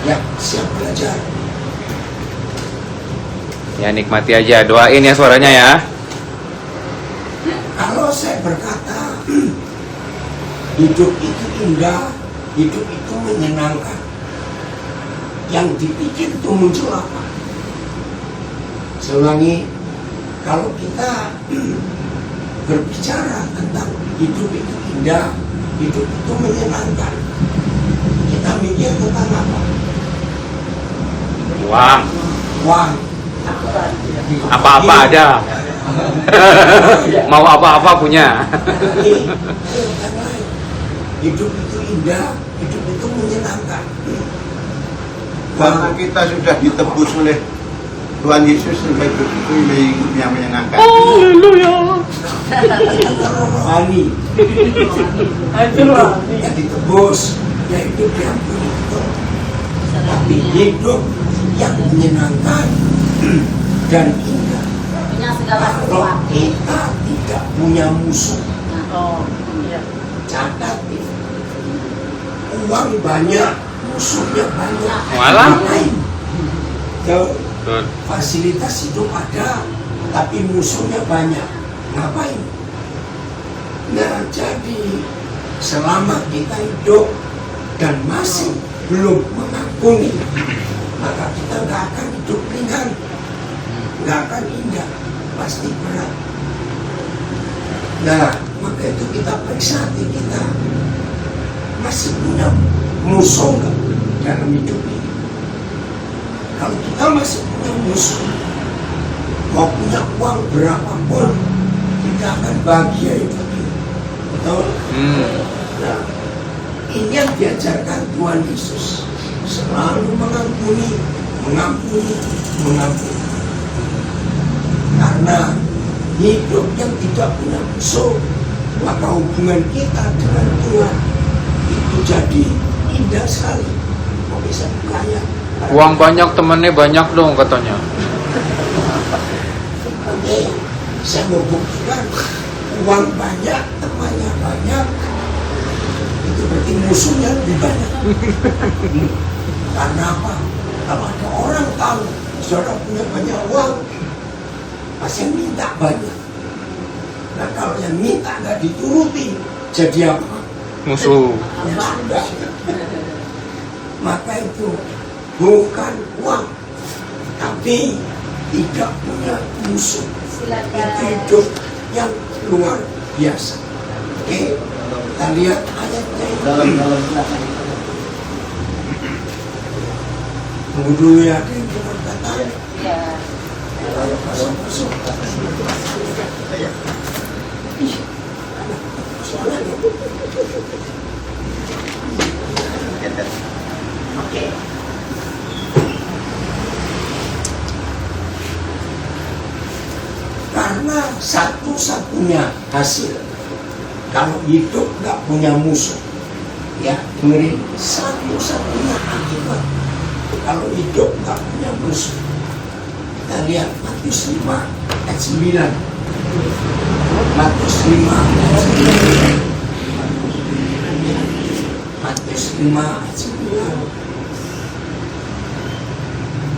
Ya, siap belajar. Ya nikmati aja, doain ya suaranya ya. Kalau saya berkata hidup itu indah, hidup itu menyenangkan, yang dipikir itu muncul apa? Saya ulangi, kalau kita berbicara tentang hidup itu indah, hidup itu menyenangkan, kita mikir tentang apa? Uang, Uang. apa-apa aja. Mau apa-apa punya. Hidup itu indah, hidup itu menyenangkan. Karena kita sudah ditebus oleh Tuhan Yesus, hidup itu hidup yang menyenangkan. Haleluya. Rohani. Hidup yang ditebus, ya hidup yang begitu. Tapi hidup yang menyenangkan dan indah. Punya segala Kalau sesuatu. kita tidak punya musuh, Oh, iya. catat ini. Uang banyak, musuhnya banyak. Walah. Ngapain? Tuh, Betul. fasilitas hidup ada, tapi musuhnya banyak. Ngapain? Nah, jadi selama kita hidup dan masih belum mengampuni, maka kita nggak akan hidup ringan, nggak akan indah, pasti berat. Nah, maka itu kita periksa hati kita, masih punya musuh nggak dalam hidup ini? Kalau kita masih punya musuh, mau punya uang berapapun, kita akan bahagia hidup ini. Betul? Nah, ini yang diajarkan Tuhan Yesus, selalu mengampuni, mengampuni, mengampuni. Karena hidup yang tidak punya musuh, maka hubungan kita dengan Tuhan itu jadi indah sekali. Kok bisa kaya? Uang banyak, temennya banyak dong katanya. Oke, saya mau buktikan uang banyak, temannya banyak, itu berarti musuhnya lebih banyak. Karena apa? Kalau ada orang tahu saudara punya banyak uang, pasti yang minta banyak. Nah, kalau yang minta nggak dituruti, jadi apa? Musuh. Ya sudah. Maka itu bukan uang, tapi tidak punya musuh. Itu hidup yang luar biasa. Oke, kita lihat ayatnya ini. Tunggu dulu ya, ada yang cuma kata. Iya. Ayo masuk. Soalnya. Oke. Karena satu-satunya hasil kalau hidup nggak punya musuh, ya dengerin, satu-satunya akibat kalau hidup nggak punya musuh. Kita lihat Matius 5 ayat 9. Matius 5 ayat 9. Matius 5 ayat 9.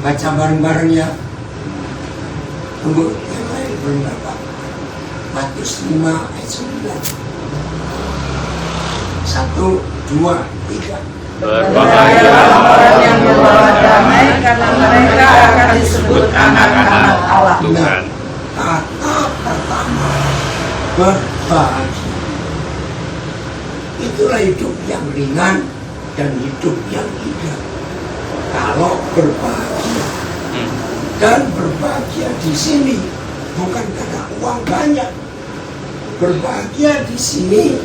Baca bareng-bareng ya. Tunggu yang lain belum dapat. Matius 5 ayat 9. 1, 2, 3. Berbahagia orang yang membawa damai, karena mereka akan disebut anak-anak Allah. Tuhan. Kata pertama, berbahagia. Itulah hidup yang ringan dan hidup yang indah. Kalau berbahagia, dan berbahagia di sini bukan karena uang banyak. Berbahagia di sini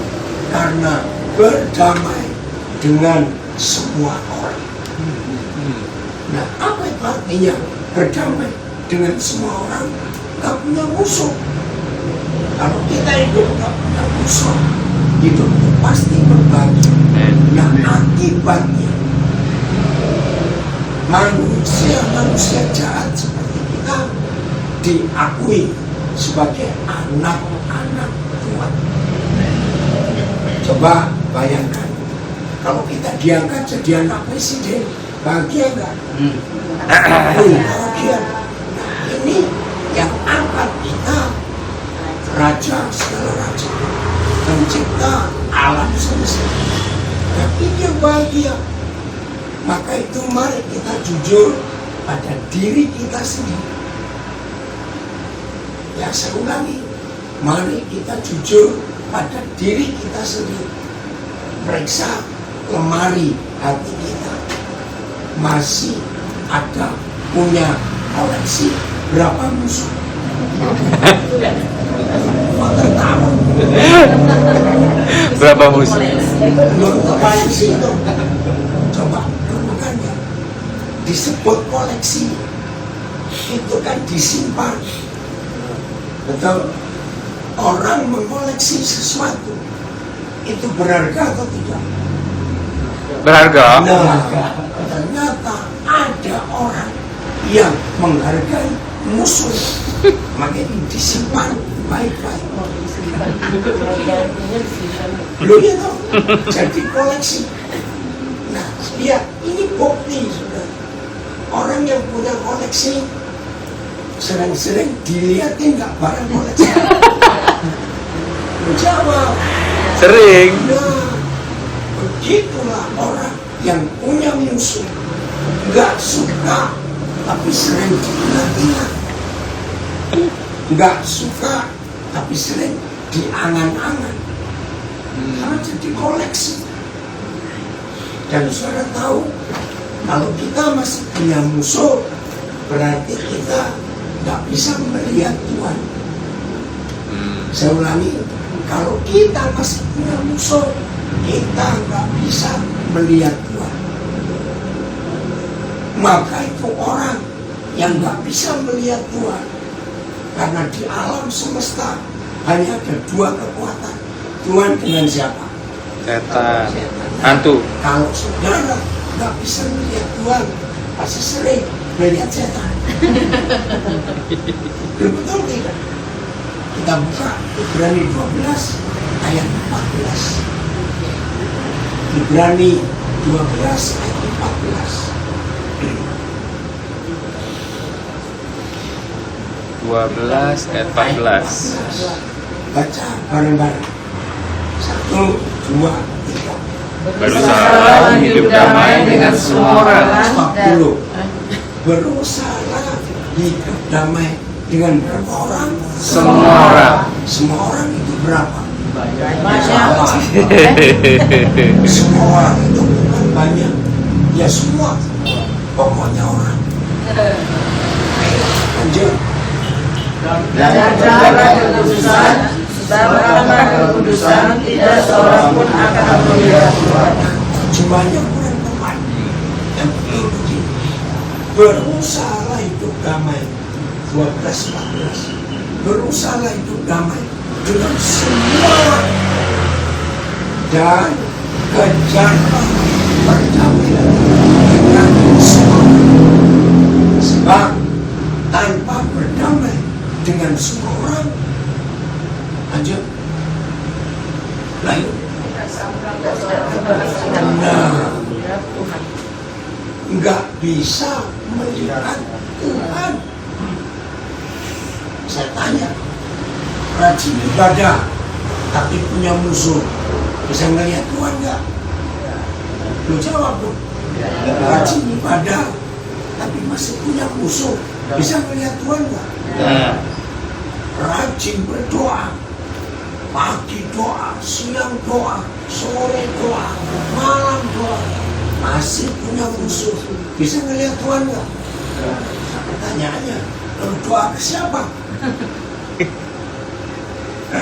karena berdamai dengan semua orang. Nah, apa itu artinya berdamai dengan semua orang? Gak punya musuh. Kalau kita hidup gak punya musuh, hidup itu pasti berbahagia. Nah, akibatnya manusia jahat seperti kita diakui sebagai anak-anak Tuhan. Coba bayangkan, kalau kita diangkat jadi anak presiden, Bahagia enggak? Bahagia. Nah, ini yang angkat kita, Raja segala raja, pencipta alam semesta. Nah, ini yang bahagia. Maka itu mari kita jujur pada diri kita sendiri. Ya, saya ulangi, mari kita jujur pada diri kita sendiri. Periksa lemari hati kita. Masih ada punya koleksi berapa musuh? Kok tertawa? Berapa musuh? Belum koleksi itu. Coba renungkan ya. Disebut koleksi, itu kan disimpan. Betul? Orang mengoleksi sesuatu itu berharga atau tidak? Berharga? Nah, ternyata ada orang yang menghargai musuh, makanya disimpan baik-baik. Belum itu jadi koleksi. Nah, lihat ini bukti sudah. Orang yang punya koleksi sering-sering dilihatin nggak barang koleksi. Jawab. Sering. Nah, begitulah orang yang punya musuh, nggak suka tapi sering diingat-ingat, nggak suka tapi sering diangan-angan, karena jadi koleksi. Dan saudara tahu, kalau kita masih punya musuh, berarti kita nggak bisa melihat Tuhan. Saya ulangi, kalau kita masih punya musuh, kita nggak bisa melihat Tuhan. Maka itu orang yang nggak bisa melihat Tuhan, karena di alam semesta hanya ada dua kekuatan, Tuhan dengan siapa? Setan. Hantu. Kalau saudara nggak bisa melihat Tuhan, pasti sering melihat setan. Betul tidak? Kita buka Ibrani 12 ayat 14. Ibrani 12 ayat 14. 12 ayat 14. Baca bareng-bareng. 1, 2, 3. Berusaha hidup damai dengan semua orang. 40. Berusaha hidup damai dengan berapa orang? Semua orang. Semua orang itu berapa? Banyak. Semua orang itu bukan banyak. Ya semua. Pokoknya orang. Lanjut. Jagalah kekudusan, sebab tanpa kekudusan tidak seorang pun akan melihat Tuhan. Jumlahnya kurang tepat. Yang penting begini. Berusahalah hidup damai. 12-14. Berusahalah hidup damai dengan semua orang. Dan kejarlah perdamaian dengan semua orang. Sebab tanpa berdamai dengan semua orang, lanjut. Lain. Nah, nggak bisa melihat Tuhan. Saya tanya, rajin ibadah tapi punya musuh, bisa melihat Tuhan nggak? Lu jawab dong. Rajin ibadah tapi masih punya musuh, bisa melihat Tuhan nggak? Rajin berdoa, pagi doa, siang doa, sore doa, malam doa, masih punya musuh, bisa melihat Tuhan nggak? Pertanyaannya, lalu doa ke siapa?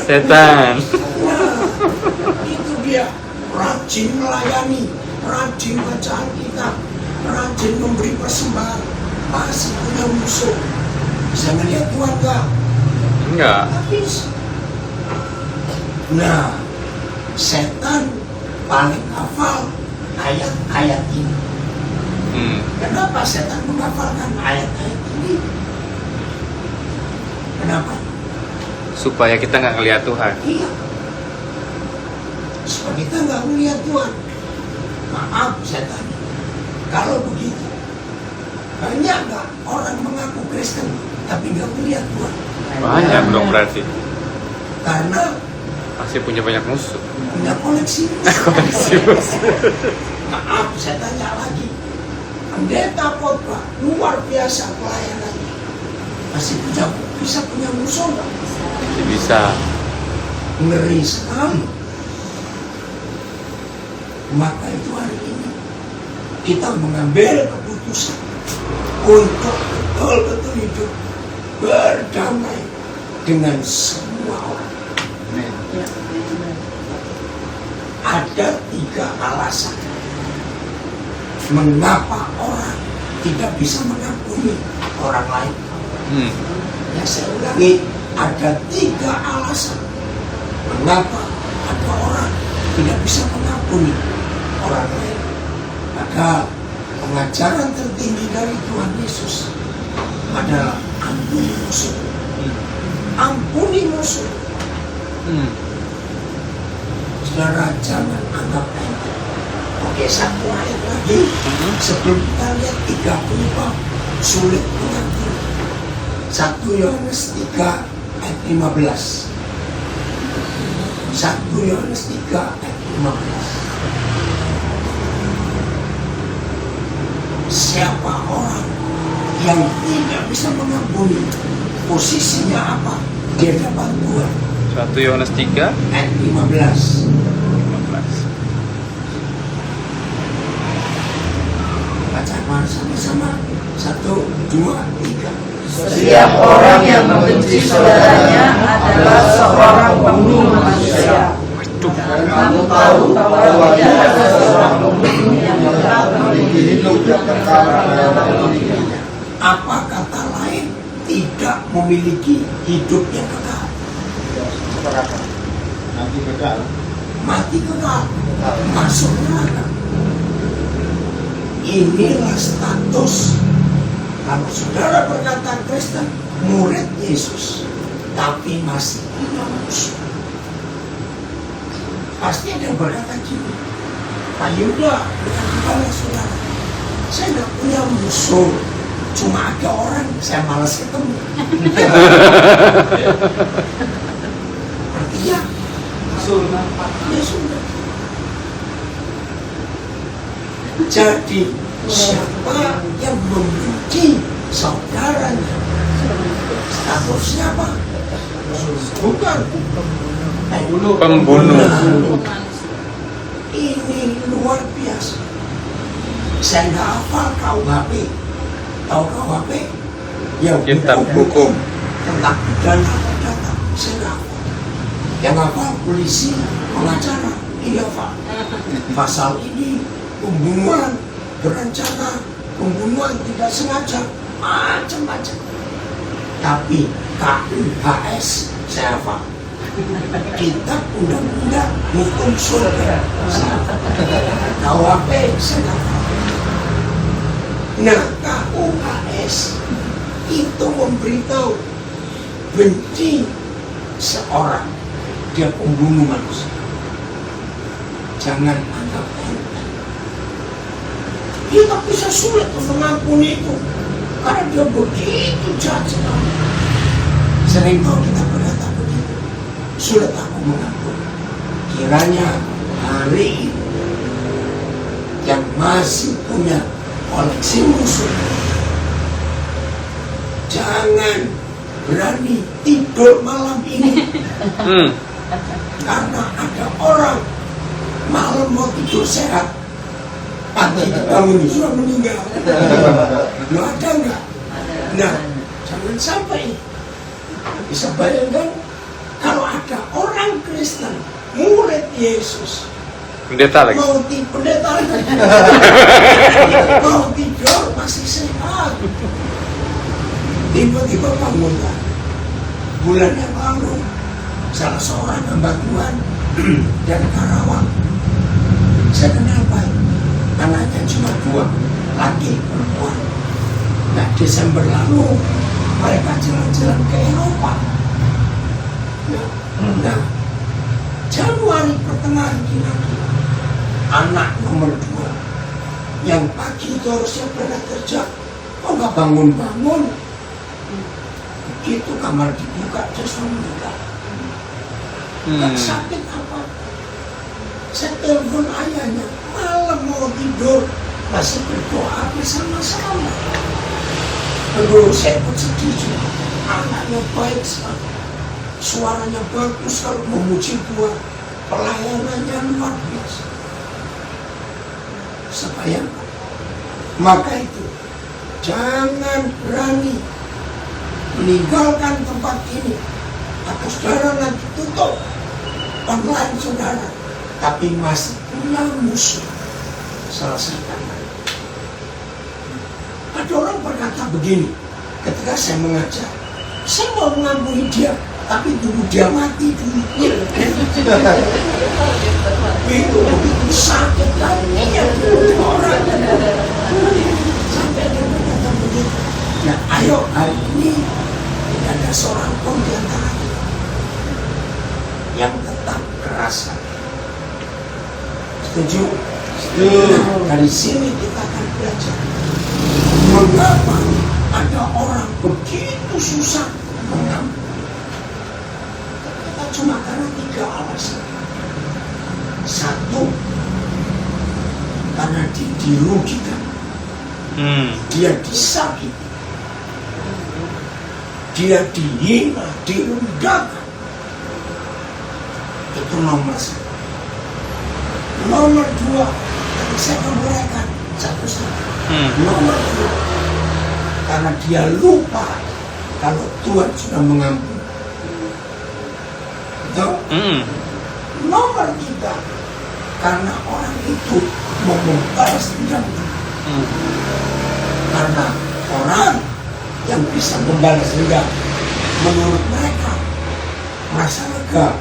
Setan. Nah, itu dia, rajin melayani, rajin baca Alkitab, rajin memberi persembahan, masih punya musuh, bisa melihat Tuhan nggak? Enggak. Nggak bisa. Nah, setan paling hafal ayat-ayat ini. Kenapa setan menghafalkan ayat-ayat ini? Kenapa? Supaya kita nggak ngelihat Tuhan. Iya. Supaya kita nggak melihat Tuhan. Maaf setan. Kalau begitu, banyak nggak orang mengaku Kristen tapi nggak melihat Tuhan? Banyak dong berarti. Karena Masih punya banyak musuh. punya koleksi. Koleksi musuh. Maaf, saya tanya lagi. Pendeta khotbah luar biasa pelayanannya. Bisa punya musuh nggak? Masih bisa. Ngeri sekali. Maka itu hari ini kita mengambil keputusan untuk betul-betul hidup berdamai dengan semua orang. Ada 3 alasan mengapa orang tidak bisa mengampuni orang lain. Ya, saya ulangi, ada 3 alasan mengapa ada orang tidak bisa mengampuni orang lain. Maka pengajaran tertinggi dari Tuhan Yesus adalah ampuni musuh. Ampuni musuh. Saudara, jangan anggap enteng. Oke, satu ayat lagi sebelum kita lihat 30 bab sulit mengampuni. 1 Yohanes 3 ayat 15. 1 Yohanes 3 ayat 15. Siapa orang yang tidak bisa mengampuni, posisinya apa? Dia dapat Tuhan. 1 Yohanes 3 Ayat 15. 15. Baca sama-sama. 1, 2, 3. Setiap orang yang membenci saudaranya adalah seorang pembunuh manusia. Kamu tahu bahwa tidak ada seorang pembunuh yang telah memiliki hidup yang kekal dalam dirinya. Apa kata lain? Tidak memiliki hidup yang kekal. Nanti kekal. Mati kekal. Masuk neraka. Inilah status kalau saudara berkata Kristen, murid Yesus, tapi masih punya musuh. Pasti ada yang berkata gini, Pak Yuda, gimana saudara? Saya nggak punya musuh, cuma ada orang saya malas ketemu. Artinya, ya sudah. Jadi siapa yang membenci saudaranya, statusnya apa? Bukan Pembunuh. Ini luar biasa. Saya nggak hafal KUHP. Tahu KUHP? Ya, Kitab hukum. tentang pidana perdata. Saya nggak hafal. Yang hafal polisi, pengacara, iya Pak. Pasal ini pembunuhan berencana, pembunuhan tidak sengaja, macam-macam. Tapi KUHS saya hafal. Kitab undang-undang hukum surga. KUHP saya hafal. Nah, KUHS itu memberitahu benci seorang, dia pembunuh manusia. Jangan anggap enteng. Kita bisa sulit untuk mengampuni itu karena dia begitu jahat sekali. Sering kau kita berkata begitu, sulit aku mengampuni. Kiranya hari ini yang masih punya koleksi musuh, jangan berani tidur malam ini. Karena ada orang malam mau tidur sehat, pagi bangun sudah meninggal. Lo ada nggak? Nah, jangan sampai. Bisa bayangkan kalau ada orang Kristen, murid Yesus, Pendeta lagi. pendeta lagi. Mau tidur masih sehat, tiba-tiba bangun lah. Bulan yang lalu salah seorang hamba Tuhan dari Karawang, saya kenal baik, anaknya cuma 2, laki perempuan. Nah, Desember lalu mereka jalan-jalan ke Eropa. Nah, Januari pertengahan kira-kira anak nomor 2 Yang pagi itu harusnya berangkat kerja, kok nggak bangun-bangun? Begitu kamar dibuka, dia sudah meninggal. Nggak sakit apa? Saya telepon ayahnya, malam mau tidur, masih berdoa bersama-sama. Aduh, saya pun sedih juga. Anaknya baik sekali, suaranya bagus kalau memuji Tuhan, pelayanannya luar biasa. Sebayangkan. Maka itu, jangan berani meninggalkan tempat ini. Atau saudara nanti tutup online saudara, tapi masih punya musuh. Selesaikan. Ada orang berkata begini, ketika saya mengajar, saya mau mengampuni dia, tapi tunggu dia mati dulu. Itu begitu sakit hatinya orang. Sampai dia berkata begitu. Nah, ayo hari ini tidak ada seorang pun di antara kita yang tetap keras. Setuju? Nah, dari sini kita akan belajar mengapa ada orang begitu susah mengampuni. Kita cuma karena 3 alasan. 1, karena dirugikan, dia disakiti, dia dihina, direndahkan. Itu nomor 1. Nomor 2, saya kembalikan satu-satu. Nomor 2, karena dia lupa kalau Tuhan sudah mengampuni. Betul? Nomor 3, karena orang itu mau membalas dendam. Karena orang yang bisa membalas dendam menurut mereka merasa lega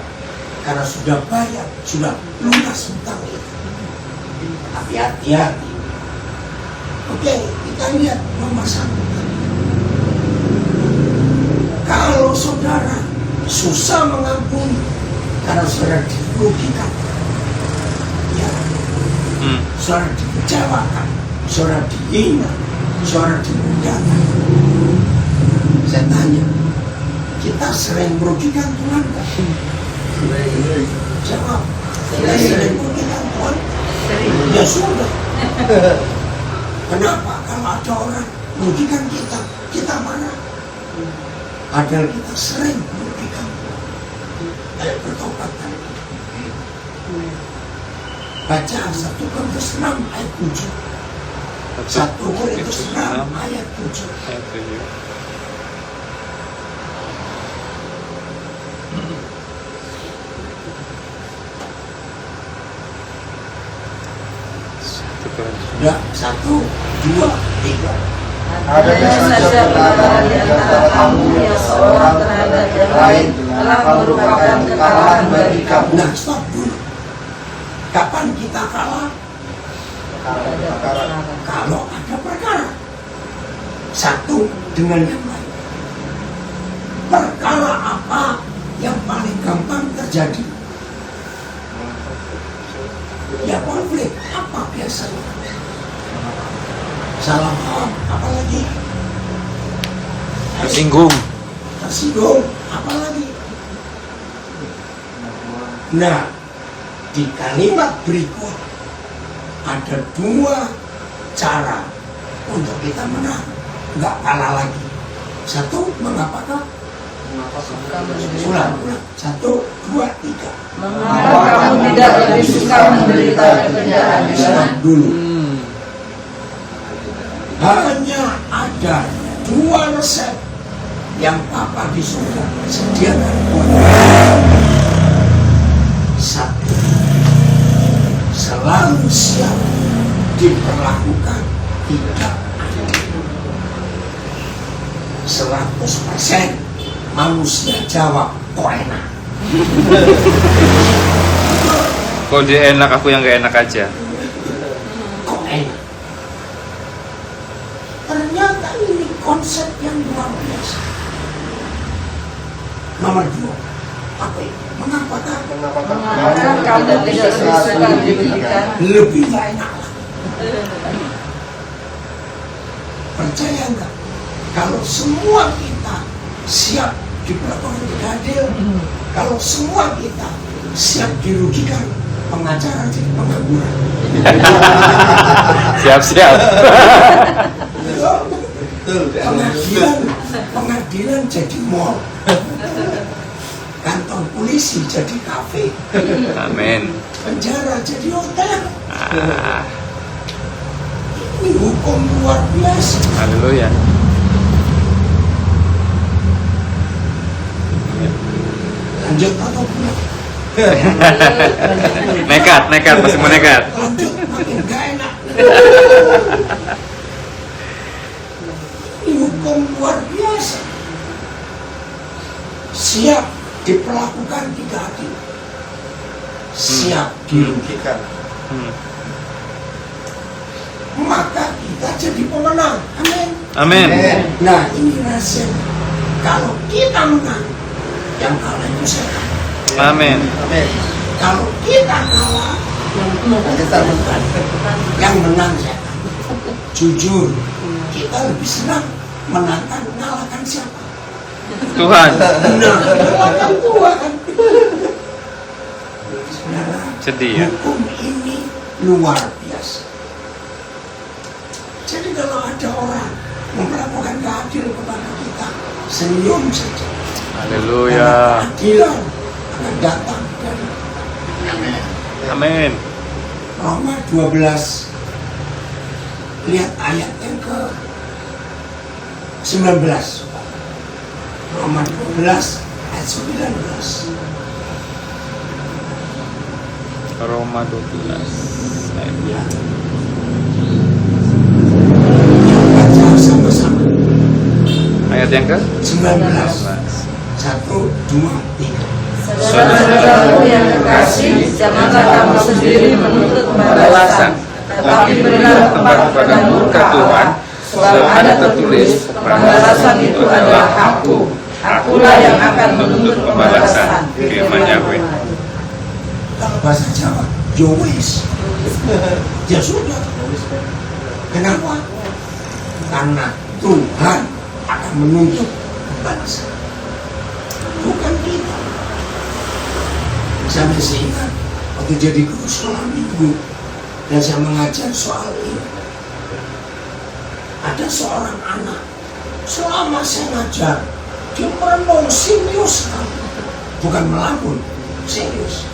karena sudah bayar, sudah lunas hutang itu. Tapi hati-hati. Oke, kita lihat nomor 1. Kalau saudara susah mengampuni karena saudara dirugikan, ya, saudara dikecewakan, saudara dihina, saudara direndahkan. Saya tanya, kita sering merugikan Tuhan kan? Jawab, kita sering merugikan Tuhan? Ya sudah. Kenapa kalau ada orang merugikan kita, kita marah? Padahal kita sering merugikan Tuhan. Ayo bertobat kan? Baca 1 Korintus 6 ayat 7. 1 Korintus 6 ayat 7. Ya, 1, 2, 3. Adanya saja perkara di antara kamu yang seorang terhadap yang lain telah merupakan kekalahan bagi kamu. Nah, stop dulu. Kapan kita kalah? Kalau ada perkara. Satu dengan yang lain. Perkara apa yang paling gampang terjadi? Ya konflik. Apa biasanya? Salah paham. Apalagi? Tersinggung. Tersinggung. Apalagi? Nah, di kalimat berikut ada 2 cara untuk kita menang, nggak kalah lagi. 1, mengapakah? Ulang. 1, 2, 3. Mengapa kamu tidak lebih suka menderita pekerjaan Tuhan? Dulu. Hanya ada 2 resep yang Papa di surga sediakan buat kita. 1, selalu siap diperlakukan tidak adil. 100% manusia jawab kok enak. Kok dia enak, aku yang gak enak aja. Kok enak. Ternyata ini konsep yang luar biasa. Nomor 2, apa itu? Mengapa Mengapa kamu tidak lebih suka diberikan? lebih enak lagi? Percaya nggak? Kalau semua kita siap diperlakukan tidak adil, kalau semua kita siap dirugikan, pengacara jadi pengangguran. Siap-siap. Pengadilan jadi mall, kantor polisi jadi kafe, Amin. penjara jadi hotel. Ah, Ini hukum luar biasa. haleluya. Lanjut atau pulang? Nekat, masih mau nekat. Lanjut, makin gak enak. Ini hukum luar biasa. Siap diperlakukan tidak adil, siap dirugikan, Hmm. maka kita jadi pemenang. Amin. Amin. Nah, ini rahasia. Kalau kita menang, yang kalah itu setan. Amin. Kalau kita kalah, yang menang setan. Jujur, kita lebih senang mengalahkan siapa? Tuhan. Mengalahkan Tuhan. Saudara, Sedih ya. hukum ini luar biasa. Jadi kalau ada orang memperlakukan keadilan kepada kita, senyum saja. Haleluya. Keadilan akan datang dari Amin. Roma 12. Lihat ayat yang ke 19. Roma 12 ayat 19. Roma 12. Ya. Baca sama-sama. Ayat yang ke 19. 1, 2, 3. Saudara-saudaraku yang kekasih, janganlah kamu sendiri menuntut pembalasan, tetapi berilah tempat kepada murka Tuhan, sebab ada tertulis, pembalasan itu adalah hakku. Akulah yang akan menuntut pembalasan. Firman Yahweh. Kalau bahasa Jawa, Yowes. Ya sudah. Kenapa? Karena Tuhan akan menuntut pembalasan, bukan kita. Saya masih ingat waktu jadi guru sekolah minggu dan saya mengajar soal ini. Ada seorang anak, selama saya ngajar, dia merenung serius sekali, bukan melamun, serius.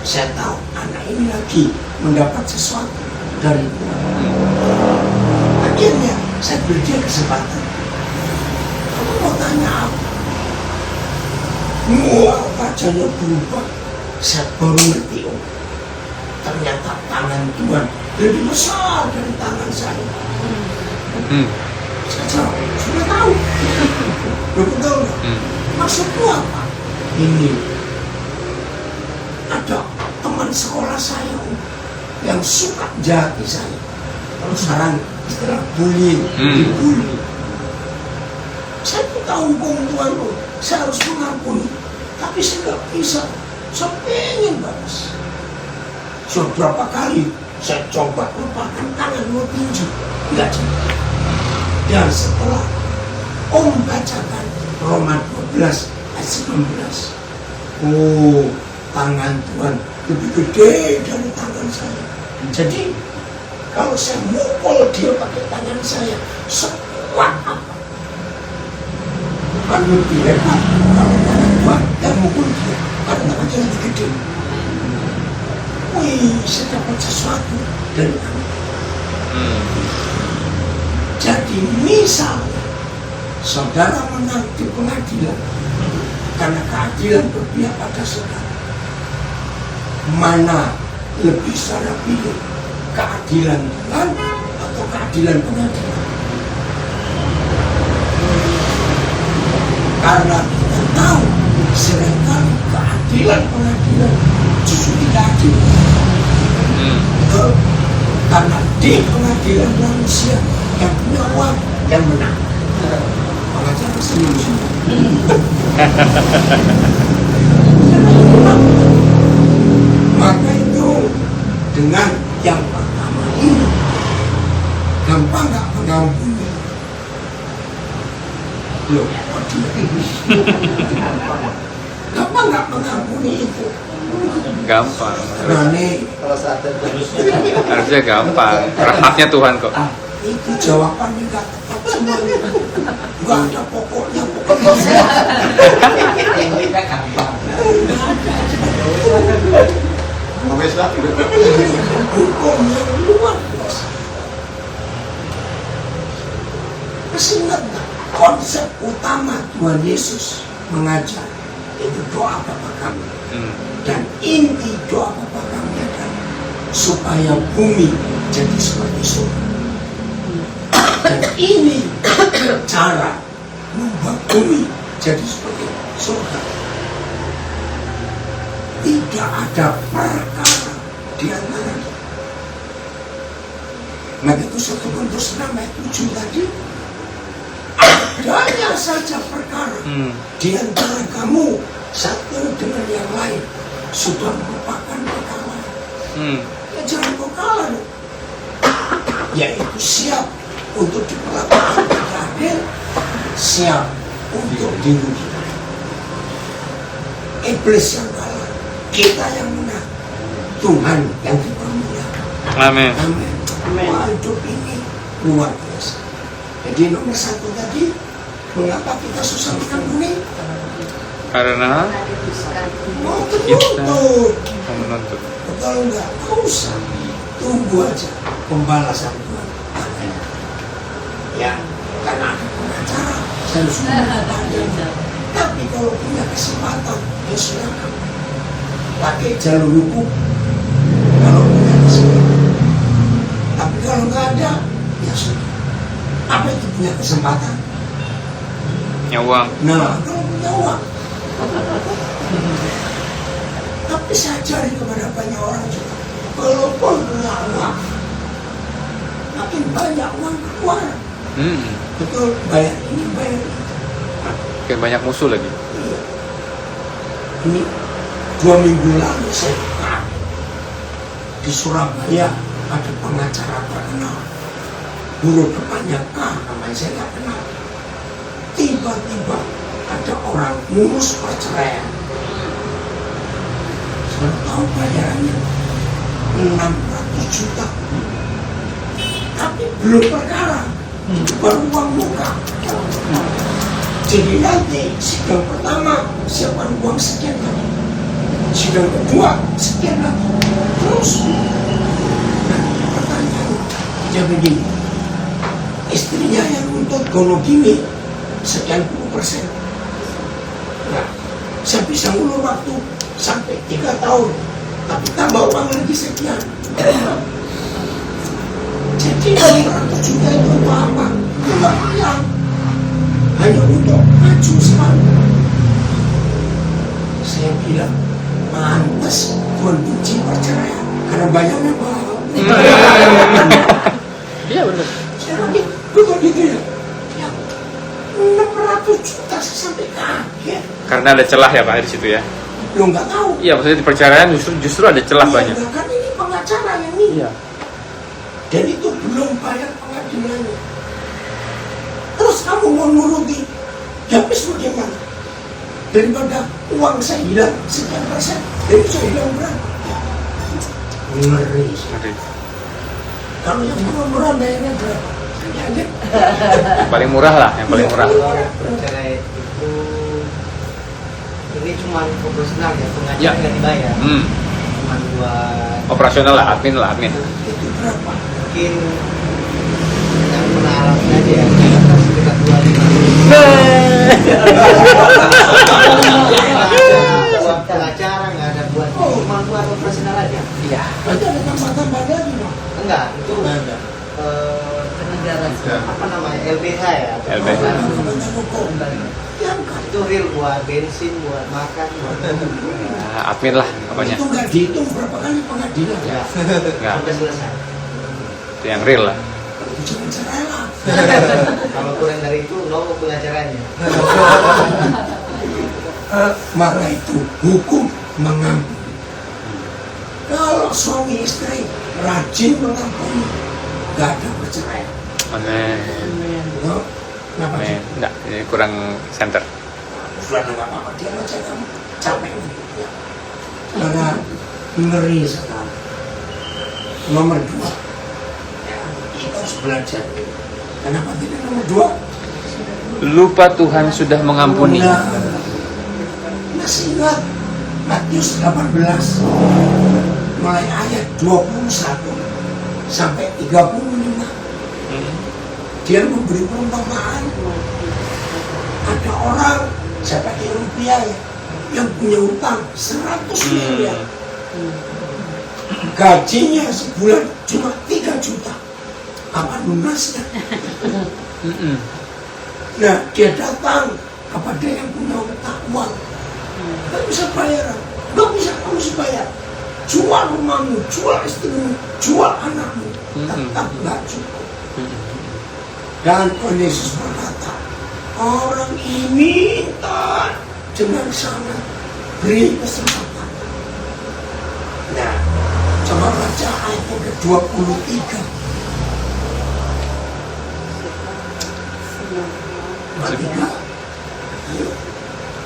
Saya tahu anak ini lagi mendapat sesuatu dari Tuhan. Akhirnya saya beri dia kesempatan. Kamu mau tanya apa? Wajahnya berubah. Saya baru ngerti, oh, ternyata tangan Tuhan lebih besar dari tangan saya. Saya jawab, sudah tahu. Betul nggak? Maksudku apa? Ini ada teman sekolah saya yang suka jati saya. Kalau sekarang istilah bullying, dibully. Saya pun tahu hukum Tuhan, oh, saya harus mengampuni, tapi saya nggak bisa. Saya pengen balas. Sudah berapa kali saya coba lepaskan tangan mau tinju, tidak jadi. Dan setelah Om bacakan Roma 12 ayat 19, oh, tangan Tuhan lebih gede dari tangan saya. Jadi kalau saya mukul dia pakai tangan saya, sekuat apa? Bukan lebih hebat kalau tangan Tuhan yang mukul dia, karena tangannya lebih gede. Wih, saya dapat sesuatu dari kamu. Jadi misalnya saudara menang di pengadilan karena keadilan berpihak pada saudara, mana lebih saudara pilih, keadilan Tuhan atau keadilan pengadilan? Karena kita tahu seringkali keadilan pengadilan justru tidak adil. Betul? Karena di pengadilan manusia yang punya uang yang menang. Pengacara senyum-senyum. Maka itu dengan yang pertama ini gampang gak mengampuni? Loh, kok dia? Gampang nggak mengampuni itu? Gampang. Nah nih, Harusnya gampang. Rahmatnya Tuhan kok. itu jawabannya nggak tepat semuanya. Nggak ada pokoknya, pokoknya. Wes lah. Hukum yang luar biasa. Masih ingat nggak? Konsep utama Tuhan Yesus mengajar itu doa Bapa kami. Dan inti doa Bapa kami adalah supaya bumi jadi seperti surga. Dan ini cara membuat bumi jadi seperti surga. Tidak ada perkara di antara kita. Maka itu 1 Korintus 6 ayat 7 tadi, adanya saja perkara di antara kamu satu dengan yang lain sudah merupakan perkara. Ya jangan kau kalah dong. Yaitu siap untuk diperlakukan tidak adil, siap untuk dirugikan. Iblis yang kalah, kita yang menang, Tuhan yang dipermuliakan. Amin. Amin. Wah, hidup ini luar biasa. Jadi nomor 1 tadi, mengapa kita susah mengampuni? Karena Mau kita tertutup. menuntut. Betul enggak? Nggak usah. Tunggu aja pembalasan Tuhan. Amin. Ya, karena ada pengacara, saya sudah mengatakan. Tapi kalau punya kesempatan, ya silakan. Pakai jalur hukum. Kalau punya kesempatan. Tapi kalau nggak ada, ya sudah. Apa itu punya kesempatan? Nyawang. Nah, kalau punya uang. Tapi saya cari kepada banyak orang juga. Walaupun punya uang, makin banyak uang keluar. Betul, bayar ini, bayar itu. Kayak banyak musuh lagi. Iya. Ini 2 minggu lalu saya kaget. Di Surabaya ada pengacara terkenal. Huruf depannya K, namanya saya nggak kenal. Tiba-tiba ada orang ngurus perceraian. Saya tahu bayarannya 600 juta. Tapi belum perkara, baru uang muka. Jadi nanti sidang pertama siapkan uang sekian lagi, sidang kedua sekian lagi, terus. Nah, pertanyaan dia begini, istrinya yang nuntut gonogini sekian %. Nah, saya bisa ngulur waktu sampai 3 tahun, tapi tambah uang lagi sekian. Jadi 600 juta itu untuk apa? Enggak bayar. Hanya untuk maju sekali. Saya bilang, pantas Tuhan benci perceraian karena bayarnya mahal. Iya benar. Saya lagi, betul gitu ya? Ya, 600 juta saya sampai kaget. Karena ada celah ya Pak di situ ya. Lo nggak tahu. Iya, maksudnya di perceraian justru ada celah Iya, banyak. enggak, kan ini pengacara yang ini. Iya. Dan itu belum bayar pengadilannya. Terus kamu mau nuruti, ya habis bagaimana? Daripada uang saya hilang sekian %, jadi saya hilang berapa? Ngeri. Ngeri. Kalau yang murah-murah bayarnya berapa? Saya Yang paling murah lah, yang paling murah. Perceraian itu ini cuma proporsional ya, pengacara Ya. nggak dibayar, cuma buat Operasional lah, admin lah, admin. itu berapa? mungkin yang mengalami aja ya, sekitar 25. Buat pengacara nggak ada buat, cuma buat operasional aja. Iya. Nanti ada tambah-tambah lagi dong. Enggak, itu Ada. apa namanya, LBH ya. LBH. Itu real buat bensin, buat makan, buat Nah, admin lah pokoknya. Itu nggak dihitung berapa kali pengadilan. ya, Enggak, sampai selesai. itu yang real lah. Jangan cerai lah. Kalau kurang dari itu, no pengacaranya. Maka itu hukum mengampuni. Kalau suami istri rajin mengampuni, nggak ada perceraian. Amin. No? Kenapa? Enggak, ini kurang center. Sudah nggak apa-apa, dia baca kamu capek ya. Saudara, ngeri sekali. Nomor 2, ya, kita harus belajar. Kenapa tidak nomor 2? Lupa Tuhan sudah mengampuni. Masih ingat Matius 18 mulai ayat 21 sampai 35. Dia memberi perumpamaan. Ada orang, saya pakai rupiah ya, yang punya utang 100 miliar. Gajinya sebulan cuma 3 juta. Kapan lunasnya? Nah, dia datang kepada yang punya utang uang. Gak bisa bayar, gak bisa kamu bayar. Jual rumahmu, jual istrimu, jual anakmu, tetap gak cukup. Dan Tuhan Yesus berkata, orang ini minta dengan sangat, beri kesempatan. Nah, coba baca ayat yang ke-23. Ayo.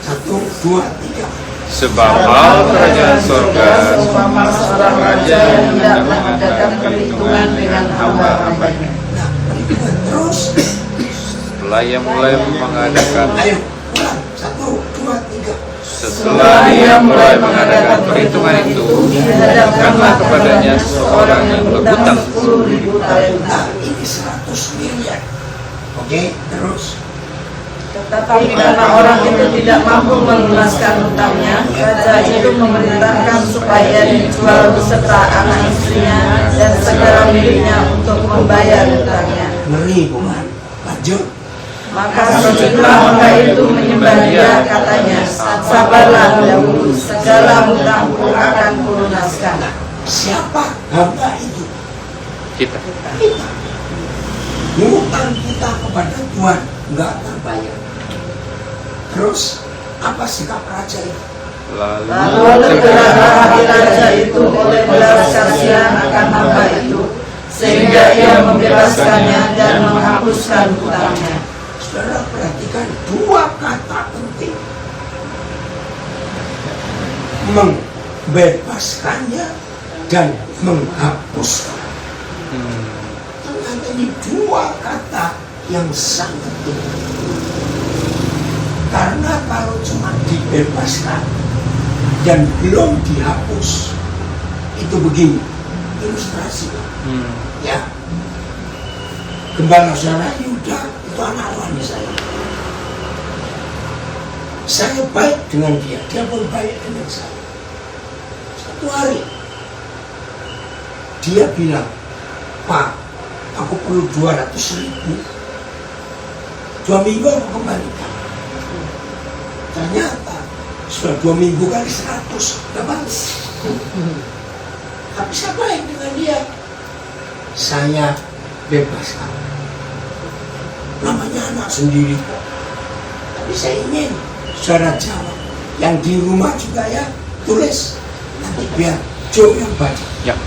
1, 2, 3. Sebab hal kerajaan surga Seumpama seorang raja yang tidak mengadakan perhitungan dengan hamba-hambanya. Nah, perhitungan terus. setelah ia mulai mengadakan Ayo, ulang. 1, 2, 3. setelah ia mulai mengadakan perhitungan itu, dihadapkanlah kepadanya seorang yang berhutang 10.000 talenta. Nah, ini 100 miliar. Oke, terus. Tetapi karena orang itu tidak mampu melunaskan hutangnya, raja itu memerintahkan supaya dijual beserta anak istrinya dan segala miliknya untuk membayar hutangnya. Ngeri bukan? Lanjut. Maka sejumlah hamba itu menyembah dia, katanya, sabarlah dahulu, segala hutangku akan kulunaskan. Siapa hamba itu? kita. Kita. Hutang kita kepada Tuhan nggak terbayar. Terus apa sikap raja itu? Lalu tegaklah hati raja itu oleh belas kasihan akan hamba itu, sehingga ia membebaskannya dan menghapuskan hutangnya. Saudara perhatikan 2 kata penting. Membebaskannya dan menghapuskan. Ternyata ini 2 kata yang sangat penting. Karena kalau cuma dibebaskan dan belum dihapus, itu begini, ilustrasi. Ya, Gembala saudara Yuda itu anak rohani saya. Saya baik dengan dia, dia pun baik dengan saya. Satu hari dia bilang, Pak, aku perlu 200.000. 2 minggu aku kembalikan. Ternyata sudah 2 minggu kali 100 gak balik. Tapi saya baik dengan dia. Saya bebaskan. Namanya anak sendiri kok. Tapi saya ingin saudara jawab. Yang di rumah juga ya, tulis. Nanti biar Joe yang baca. Ya.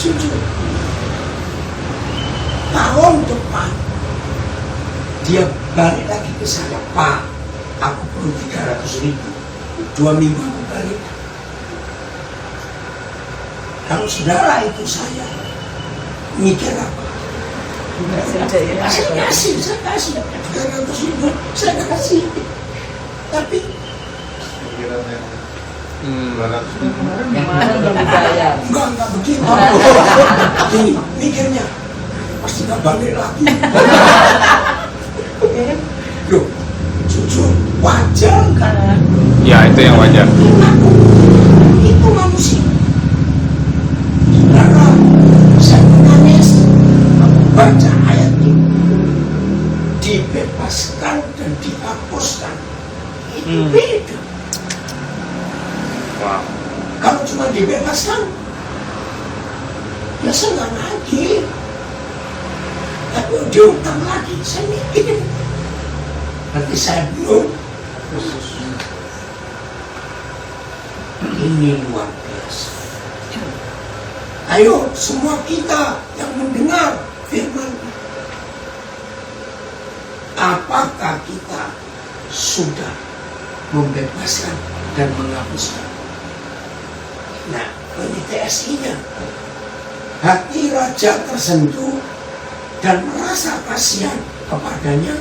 Jujur. Tahun depan dia balik lagi ke saya, Pak, aku perlu 300.000. 2 minggu aku balik. Kalau saudara itu saya, mikir apa? Saya kasih 300.000, saya kasih. Tapi enggak begitu. Ini mikirnya pasti nggak balik lagi. Loh, jujur wajar kan? Ya, itu yang wajar. Itu manusia. Saudara, saya menangis baca ayat ini. Dibebaskan dan dihapuskan. Itu beda. Wow. Kalau cuma dibebaskan, ya saya nggak nagih. Tapi diutang lagi, saya mikir. Nanti saya belum. Ini luar biasa. Ayo semua kita yang mendengar firman, kita sudah membebaskan dan menghapuskan. Nah, ini TSI-nya. Hati raja tersentuh dan merasa kasihan kepadanya,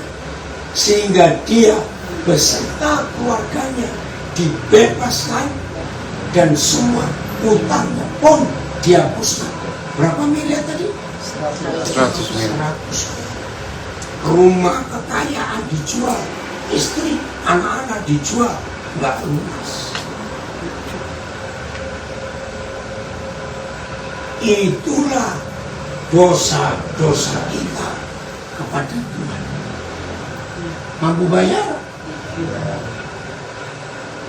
sehingga dia beserta keluarganya dibebaskan dan semua utangnya pun dihapuskan. Berapa miliar tadi? 100 miliar. 100. Rumah kekayaan dijual, istri, anak-anak dijual, nggak lunas. Itulah dosa-dosa kita kepada Tuhan. Mampu bayar?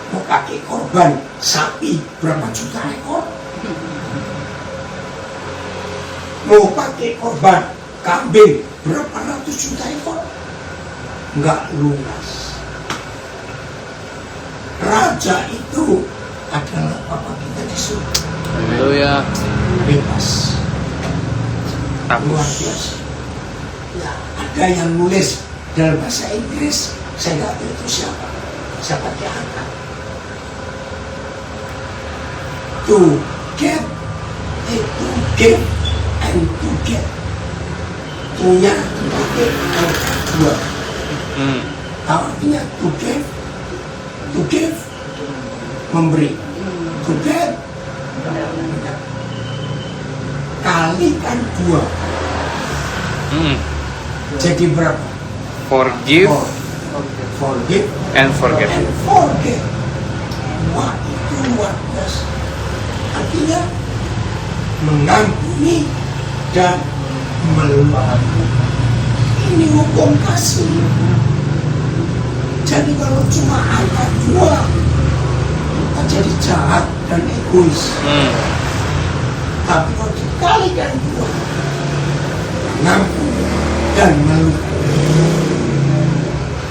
Mau pakai korban sapi berapa juta ekor? Mau pakai korban kambing berapa ratus juta ekor? Nggak lunas. Raja itu adalah Bapa kita di surga. Haleluya. Bebas. Luar biasa. Ya, ada yang nulis dalam bahasa Inggris, saya nggak tahu itu siapa diangkat. To get, to give, and to get. Punya dipakai angka 2. Tahu artinya to give, memberi. To get, kalikan 2. Jadi berapa? Forgive Forgive and forget. and forget. Wah, itu luar biasa. Artinya mengampuni dan melupakan. Ini hukum kasih. Jadi kalau cuma angka 2, kita jadi jahat dan egois. Tapi kalau dikalikan 2, mengampuni dan melupakan.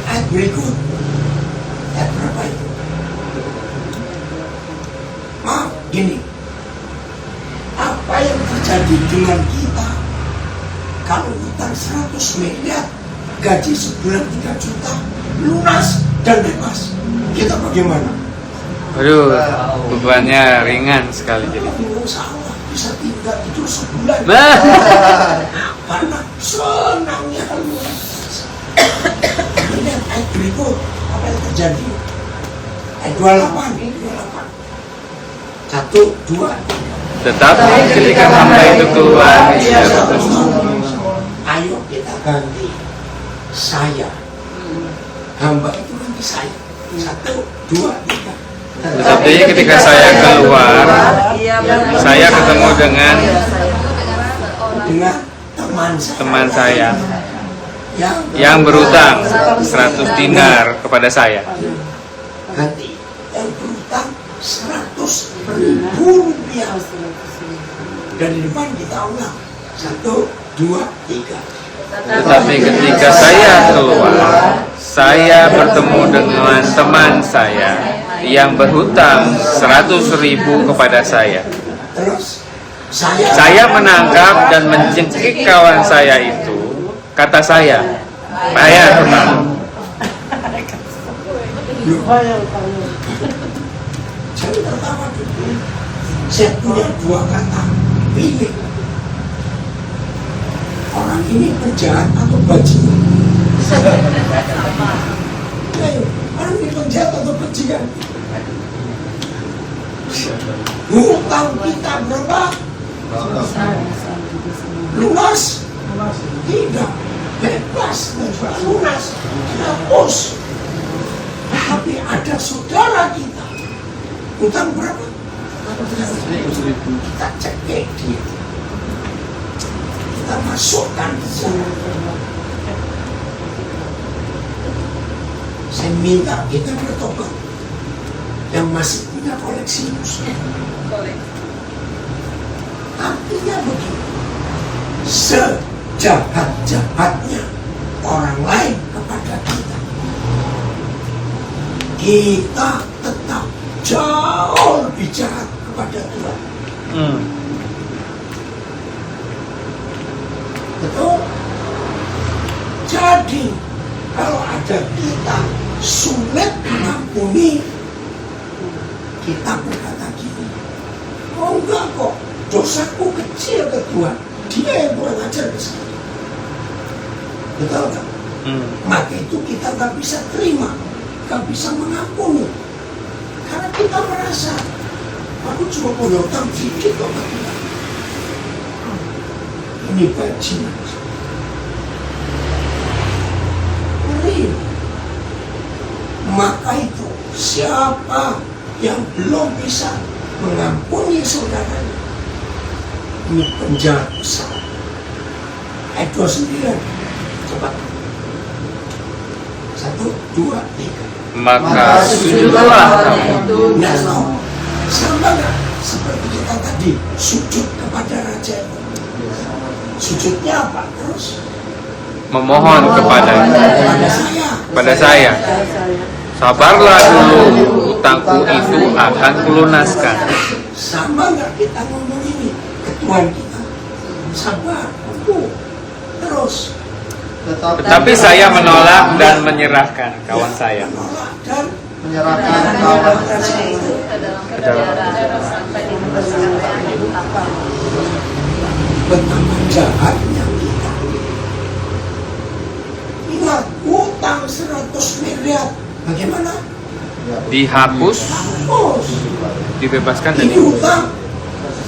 Ayat berikut, ayat berapa itu? Maaf, gini. Apa yang terjadi dengan kita kalau hutang 100 miliar, gaji sebulan 3 juta, lunas dan bebas? Kita bagaimana? Aduh, bebannya ringan sekali jadi. Salah, bisa tinggal tidur sebulan. Karena senangnya luar biasa. Ini ayat berikut, apa yang terjadi? Ayat 28. 1, 2, 3. Tetapi ketika hamba itu keluar, ia berdosa. Ayo kita ganti saya. Hamba itu ganti saya. 1, 2, 3. Tetapi ketika saya keluar, saya ketemu dengan teman saya yang berutang 100 dinar kepada saya. Ganti yang berutang 100.000 rupiah. Dari depan kita ulang. 1, 2, 3. Tetapi ketika saya keluar, saya bertemu dengan teman saya yang berhutang 100.000 kepada saya. Terus Saya menangkap dan mencekik kawan saya itu. Kata saya, bayar hutang. Jadi pertama dulu, saya punya 2 kata, pilih. Orang ini penjahat atau bajingan? Ayo, orang ini penjahat atau bajingan? Hutang kita berapa? Lunas? Tidak. Bebas dan juga lunas. Hapus. Tapi ada saudara kita. Hutang berapa? Kita cekik dia. Kita masukkan ke sana. Saya minta kita bertobat. Yang masih punya koleksi musuh. Artinya begini, sejahat-jahatnya orang lain kepada kita, kita tetap jauh lebih jahat kepada Tuhan. Betul? Jadi kalau ada kita sulit mengampuni, kita berkata gini, oh enggak kok, dosaku kecil ke Tuhan, dia yang kurang ajar ke saya. Betul kan? Maka itu kita nggak bisa terima, nggak bisa mengampuni, karena kita merasa aku cuma punya utang sedikit kok ke Tuhan. Ini bajingan. Maka itu siapa yang belum bisa mengampuni saudaranya, ini penjahat besar. Ayat 29. Coba 1, 2, 3. Maka sujudlah kamu. Nah, sama nggak seperti kita tadi sujud kepada raja itu? Sujudnya apa? Terus Memohon kepada saya. Sabarlah dulu, utangku itu akan kulunaskan. sama nggak kita ngomong ini ke Tuhan kita? Sabar, terus. Tetapi saya menolak dan menyerahkan kawan saya. Menolak dan Menyerahkan kawan betapa jahatnya kita. Ingat, utang 100 miliar. Bagaimana? Dihapus, Hapus. dibebaskan dan Ini utang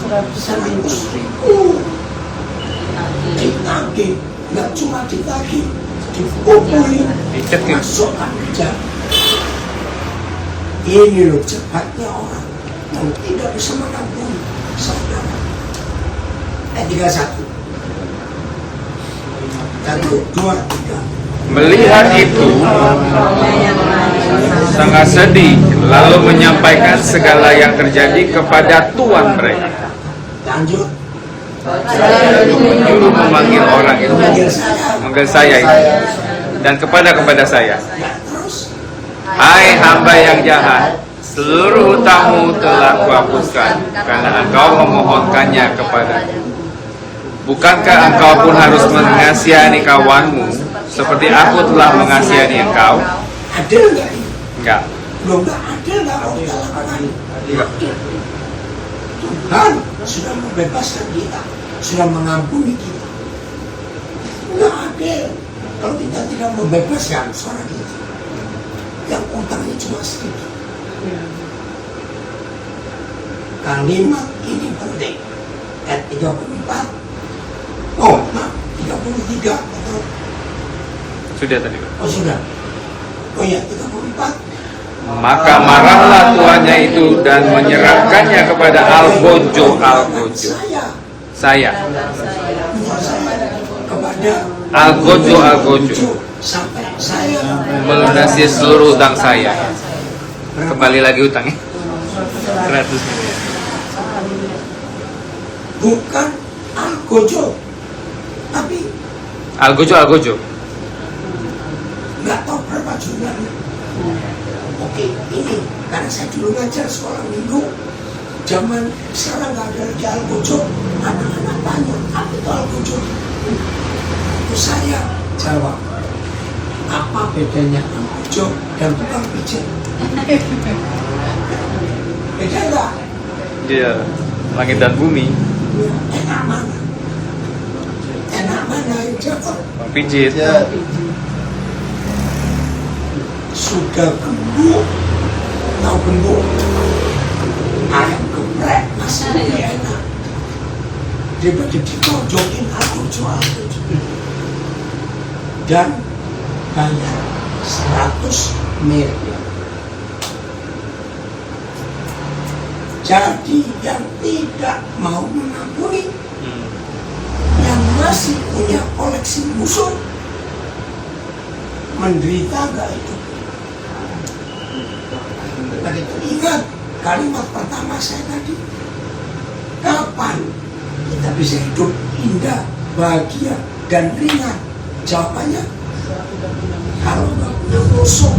100 ribu. Ditagih, nggak cuma ditagih, dipukuli, dicekik. masukkan penjara. Ini loh jahatnya orang yang tidak bisa mengampuni saudara. 31. 1, 2, 3. Melihat itu, sangat sedih, lalu menyampaikan segala yang terjadi kepada tuan mereka. Lanjut. Menyuruh memanggil orang itu, manggil saya itu, dan kepada saya. Nah, terus Hai hamba yang jahat, seluruh hutangmu telah kuhapuskan karena engkau memohonkannya kepadaku. Bukankah engkau pun harus mengasihani kawanmu seperti aku telah mengasihani engkau? adil nggak ini? Enggak. Belum nggak adil nggak kalau kita lakukan? Enggak. Tuhan sudah membebaskan kita, sudah mengampuni kita. Nggak adil kalau kita tidak membebaskan suara kita yang utangnya cuma sedikit. Kalimat ini penting. Ayat 34. Oh, maaf, 33. Betul. Sudah tadi. Oh, sudah. Oh ya, 34. Maka marahlah tuannya itu dan menyerahkannya kepada Algojo. Saya. Kepada Algojo. sampai saya Melunasi seluruh utang saya. Kembali lagi utangnya. 100 miliar. bukan Algojo, tapi Algojo. nggak tahu berapa jumlahnya. Oke, ini karena saya dulu ngajar sekolah minggu, zaman sekarang nggak ada lagi Algojo. Anak-anak tanya, apa itu Algojo? Itu saya jawab, apa bedanya Algojo dan tukang pijat? Beda nggak? Iya, langit dan bumi. Enak mana? Enak mana yang jawab? Pijit. Sudah gembuk, tahu gembuk, ayam geprek masih lebih enak daripada ditojokin Algojo. Dan bayar 100 miliar. Jadi yang tidak mau mengampuni, yang masih punya koleksi musuh, menderita gak itu? Begitu. Ingat kalimat pertama saya tadi, kapan kita bisa hidup indah, bahagia, dan ringan? Jawabannya, kalau nggak punya musuh.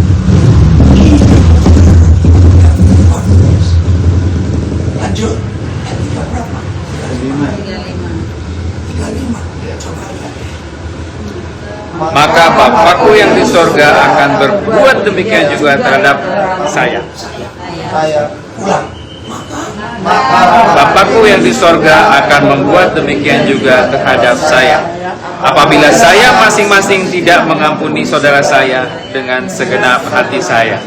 Lanjut, ayat berapa? 35. 35. Coba lihat. maka Bapakku yang di sorga akan berbuat demikian juga terhadap saya. Saya Ulang. Maka Bapakku yang di sorga akan membuat demikian juga terhadap saya, apabila saya masing-masing tidak mengampuni saudara saya dengan segenap hati saya.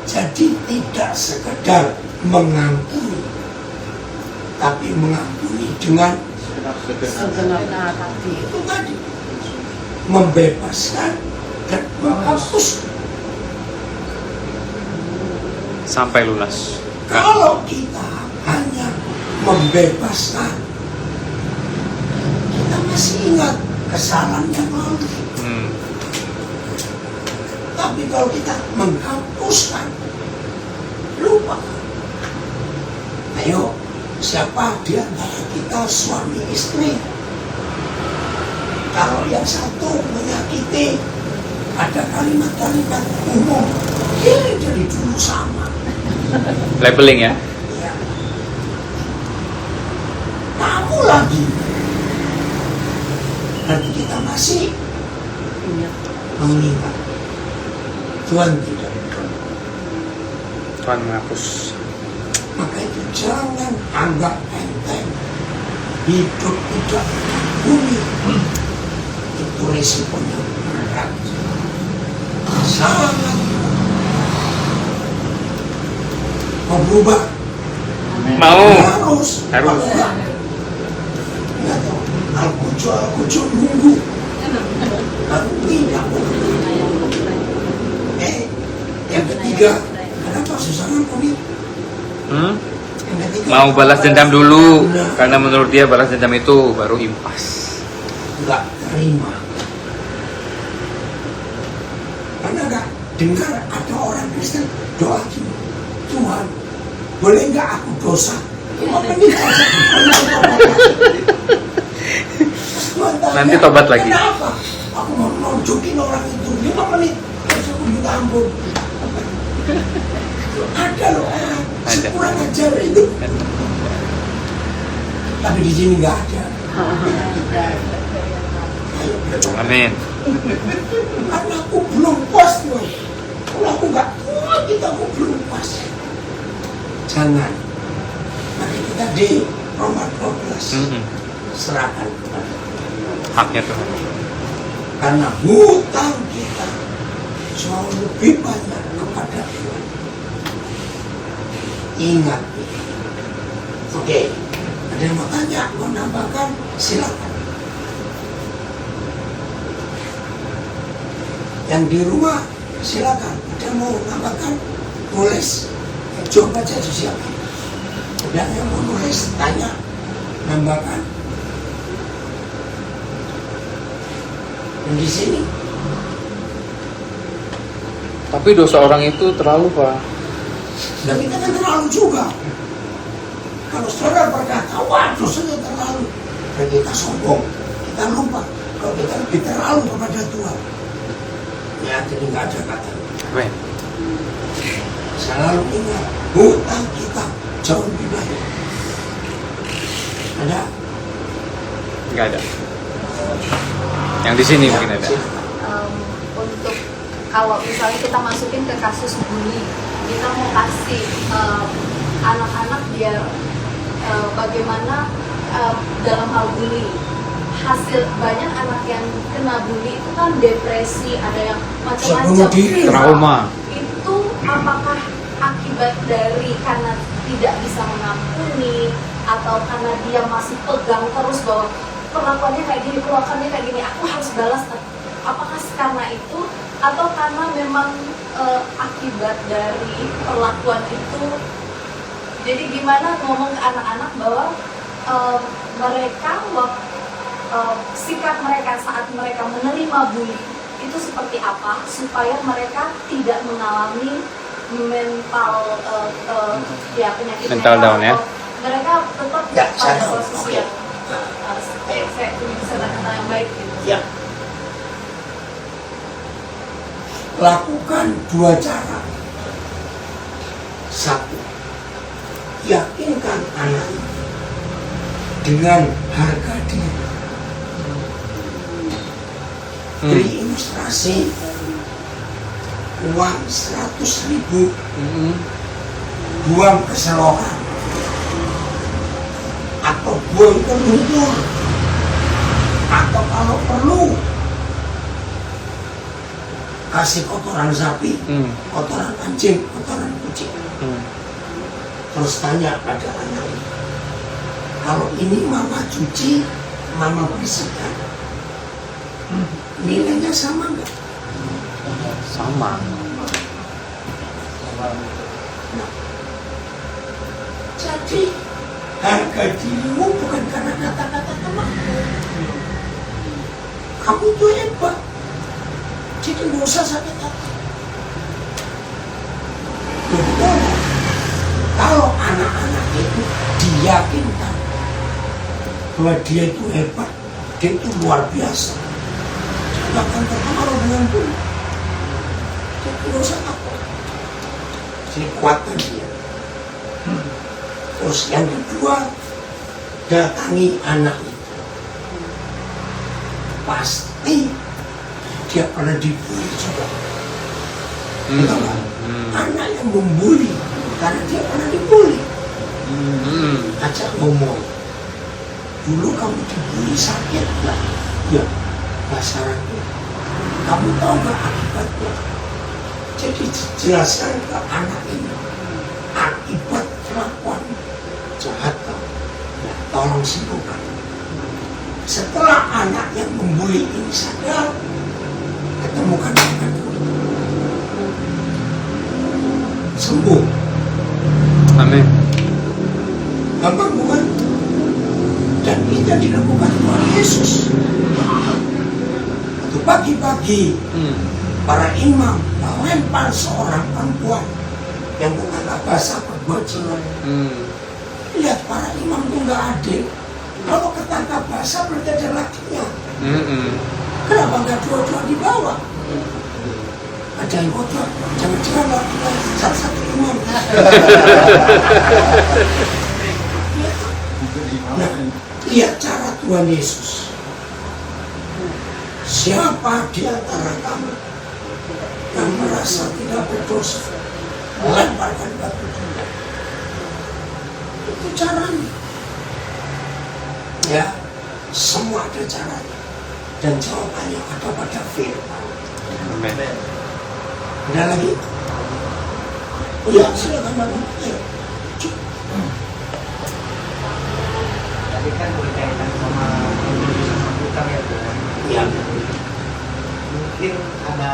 jadi tidak sekedar mengampuni, tapi mengampuni dengan itu tadi, membebaskan dan menghapus. Sampai lunas. Kalau kita hanya membebaskan, kita masih ingat kesalahan yang lalu. Tapi kalau kita menghapuskan, lupa. Ayo, siapa di antara kita suami istri? Kalau yang satu menyakiti, ada kalimat-kalimat umum, ini dari dulu sama. Labeling ya. Ya. Kamu lagi. Nanti kita masih mengingat. Tuhan tidak. Tuhan menghapus. Maka itu jangan anggap enteng. Hidup tidak bumi. Itu risikonya berat. Sangat mau berubah. Mau. Harus. Ingat dong, Al-Qujo nunggu. Lalu tidak. Yang ketiga, kenapa susah ngampuni? Yang ketiga, Mau balas dendam dulu, karena menurut dia balas dendam itu baru impas. nggak terima. Karena nggak dengar ada orang Kristen doa gini, Tuhan, boleh nggak aku dosa 5 menit aja? Tuhan tanya, Nanti tobat lagi. Kenapa? Aku mau nunjukin orang itu 5 menit, terus aku minta ampun. Ada loh orang Ada. kurang ajar itu, tapi di sini nggak ada. Amin. Karena aku belum puas loh. Kalau aku nggak puas, aku belum puas. Jangan. Mari kita di Roma 12 serahkan kepada Tuhan. Haknya Tuhan. Karena hutang kita jauh lebih banyak kepada Tuhan. Ingat. Oke. Ada yang mau tanya, mau nambahkan, silakan. Yang di rumah, silakan. Ada yang mau nambahkan, tulis. Coba aja siapa. Ada yang mau nulis, tanya, nambahkan. Dan di sini, Tapi dosa orang itu terlalu, Pak. dan kita kan terlalu juga. Kalau saudara berkata, wah dosanya terlalu, dan kita sombong, kita lupa. Kalau kita lebih terlalu kepada Tuhan, ya jadi nggak ada kata. Amin. Selalu ingat, hutang kita jauh lebih banyak. Ada? Nggak ada. Yang di sini mungkin ada. Untuk kalau misalnya kita masukin ke kasus bully, kita mau kasih anak-anak biar bagaimana dalam hal bully. Hasil banyak anak yang kena bully itu kan depresi, ada yang macam-macam. Trauma. Itu apakah akibat dari karena tidak bisa mengampuni atau karena dia masih pegang terus bahwa perlakuannya kayak gini, perlakuannya kayak gini, aku harus balas? Apakah karena itu atau karena memang akibat dari perlakuan itu? Jadi gimana ngomong ke anak-anak bahwa mereka sikap mereka saat mereka menerima bully itu seperti apa supaya mereka tidak mengalami mental penyakit Mental down, ya? mereka tetap Ya, pada saya posisi oke. yang saya bisa kata yang baik gitu. Ya. Lakukan 2 cara. 1, yakinkan anak dengan harga diri. beri ilustrasi uang 100.000 buang ke selokan atau buang ke lumpur atau kalau perlu kasih kotoran sapi, kotoran anjing, kotoran kucing. Terus tanya pada anak itu, kalau ini mama cuci, mama bersihkan, nilainya sama nggak? Sama. Jadi harga dirimu bukan karena kata-kata temanmu. Kamu tuh hebat. Jadi nggak usah sakit hati. Betul. Kalau anak-anak itu diyakinkan bahwa dia itu hebat, dia itu luar biasa, dia akan terpengaruh dengan pun. Jadi nggak usah takut. Jadi kuatkan dia. Terus yang kedua, datangi anak itu. Pasti dia pernah dibully juga. Betul kan? Anak yang membuli karena dia pernah dibully. Ajak ngomong. Dulu kamu dibully sakit nggak? Ya, masalahnya. Kamu tahu nggak akibatnya? Jadi jelaskan ke anak ini akibat kelakuan jahat kamu. Ya, tolong sembuhkan. Setelah anak yang membuli ini sadar, ketemukan dengan sembuh. Amin. Gampang bukan? Dan itu yang dilakukan Tuhan Yesus. Waktu pagi-pagi para imam melempar seorang perempuan yang berkata bahasa berbajingan. Lihat para imam itu nggak adil. Kalau ketangkap bahasa berarti ada lakinya. Kenapa nggak dua-dua dibawa? Ada yang kotor, jangan-jangan lakinya salah satu imam. Nah, lihat cara Tuhan Yesus. Siapa di antara kamu yang merasa tidak berdosa, lemparkan batu dia. Itu caranya. Ya, semua ada caranya. Dan jawabannya ada pada firman. Amin. Ada lagi? Oh ya, silakan Bapak. Ayo. Tadi kan berkaitan sama hutang ya, Bu. Ya. Mungkin ada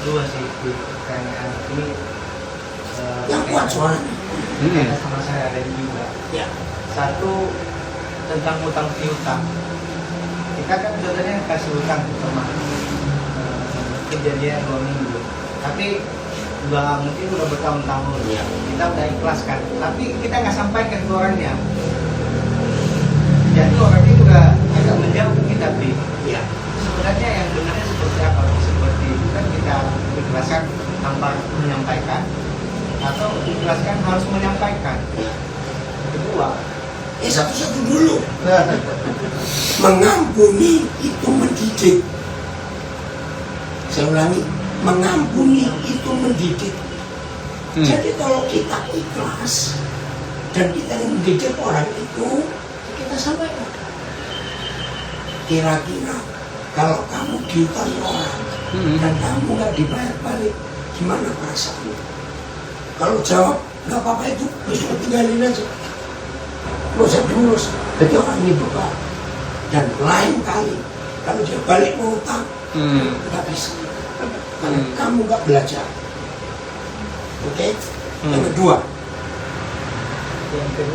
dua sih pertanyaan ini. Yang kuat suaranya. Berkaitan sama saya ada juga. Ya. Satu tentang hutang piutang. Kita kan sebenarnya kasih hutang sama kejadian 2 minggu. Tapi mungkin udah bertahun-tahun ya. Kita udah ikhlaskan. Tapi kita nggak sampaikan ke orangnya. Jadi orangnya juga agak menjauh ke kita, Bi. Ya. Sebenarnya yang benarnya seperti apa? Seperti kan kita ikhlaskan tanpa menyampaikan atau ikhlaskan harus menyampaikan. Kedua, Satu-satu dulu. Mengampuni itu mendidik. Saya ulangi, mengampuni itu mendidik. Jadi kalau kita ikhlas dan kita mendidik orang itu, kita sampaikan. Kira-kira kalau kamu diutang orang dan kamu nggak dibayar balik, gimana perasaanmu? Kalau jawab nggak apa-apa itu, besok tinggalin aja. Lo usah diurus, jadi orang ini berubah. Dan lain kali kalau dia balik ngutang, nggak bisa. Karena kamu nggak belajar. Oke? Yang kedua,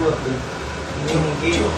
Bu, ini mungkin